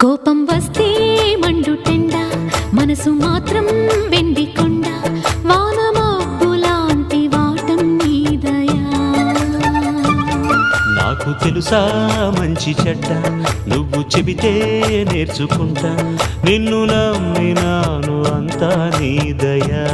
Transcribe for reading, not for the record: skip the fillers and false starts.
కోపం వస్తే మండుటెండ మనసు మాత్రం వెండి కొండ వానమబ్బులాంటి వాటం నీదయా నాకు తెలుసా మంచి చెడ్డ నువ్వు చెబితే నేర్చుకుంటా నిన్ను నమ్మినాను అంతా నీదయా